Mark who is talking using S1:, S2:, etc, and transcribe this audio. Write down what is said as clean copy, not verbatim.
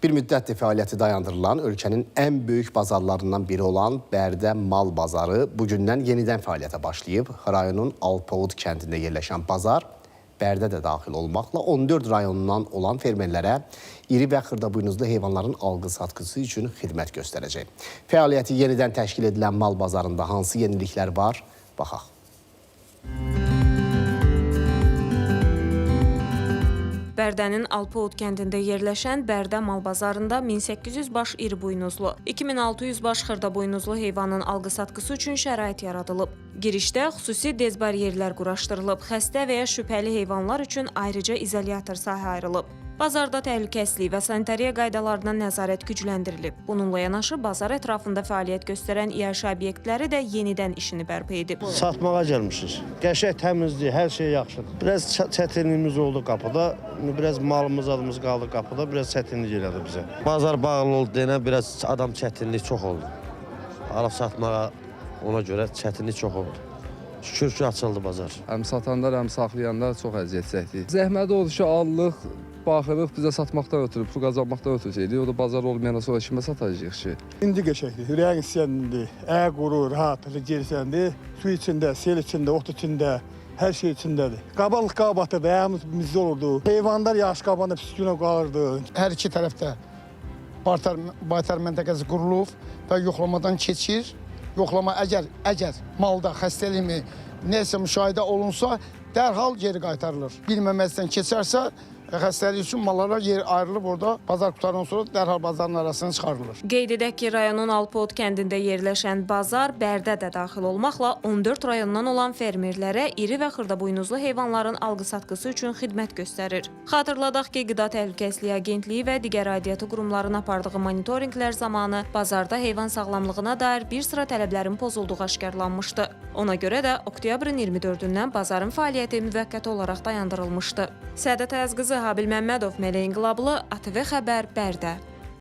S1: Bir müddətdir fəaliyyəti dayandırılan ölkənin ən böyük bazarlarından biri olan Bərdə Mal Bazarı bugündən yenidən fəaliyyətə başlayıb. Rayonun Alpoud kəndində yerləşən bazar Bərdə də daxil olmaqla 14 rayonundan olan fermerlərə iri və xırdabuynuzlu heyvanların alqı-satqısı üçün xidmət göstərəcək. Fəaliyyəti yenidən təşkil edilən mal bazarında hansı yeniliklər var? Baxaq.
S2: Bərdənin Alpoud kəndində yerləşən Bərdə Mal Bazarında 1800 baş iri buynuzlu, 2600 baş xırdabuynuzlu heyvanın alqı-satqısı üçün şərait yaradılıb. Girişdə xüsusi dezbaryerlər quraşdırılıb, xəstə və ya şübhəli heyvanlar üçün ayrıca izolyator sahə ayrılıb. Bazarda təhlükəsizlik və sanitariya qaydalarına nəzarət gücləndirilib. Bununla yanaşı bazar ətrafında fəaliyyət göstərən iaşə obyektləri də yenidən işini bərpa edib.
S3: Satmağa gəlmişik. Qəşəng təmizlik, hər şey yaxşıdır. Biraz çətinliyimiz oldu qapıda. Biraz malımız adımız qaldı qapıda. Biraz çətinlik elədi bizə. Bazar bağlı oldu deyənə biraz adam çətinlik çox oldu. Alıb satmağa ona görə çətinlik çox oldu. Şükür ki, açıldı bazar.
S4: Həm satanlar, həm saxlayanlar çox əziyyət çəkdi. Zəhməti oldu ki, allıq, baxırıq, bizə satmaqdan ötürü, pul qazanmaqdan ötürü. O da bazar olmayana sonra kimə satacağıq ki?
S5: İndi qəşəkdir, ürəyin istəyəndir, əyə quru, rahat, girsəndir, su içində, sel içində, ot içində, hər şey içindədir. Qabalıq qabatırdı, əyimiz bizdə olurdu. Heyvanlar yaş qabanda pis günə qalırdı.
S6: Hər iki tərəfdə baytar məntəqəsi qurulub və yoxlamadan keçir. Yoxlama əgər malda xəstəliyimi nəsə müşahidə olunsa, dərhal geri qaytarılır. Bilməməzdən keçərsə, xəstəlik üçün mallara yer ayrılıb orada bazar qutarandan sonra dərhal bazarın arasına çıxarılır.
S2: Qeyd edək ki, rayonun Alpoud kəndində yerləşən bazar Bərdə də daxil olmaqla 14 rayondan olan fermerlərə iri və xırdabuynuzlu heyvanların alqı-satqısı üçün xidmət göstərir. Xatırladaq ki, Qida Təhlükəsizliyi Agentliyi və digər aidiyyatı qurumların apardığı monitorinqlər zamanı bazarda heyvan sağlamlığına dair bir sıra tələblərin pozulduğu aşkarlanmışdı. Ona görə də oktyabrın 24-dən bazarın fəaliyyəti müvəqqəti olaraq dayandırılmışdı. Səadət Ayaz qızı Habil Məmmədov, Mələk İnqilablı, ATV Xəbər, Bərdə.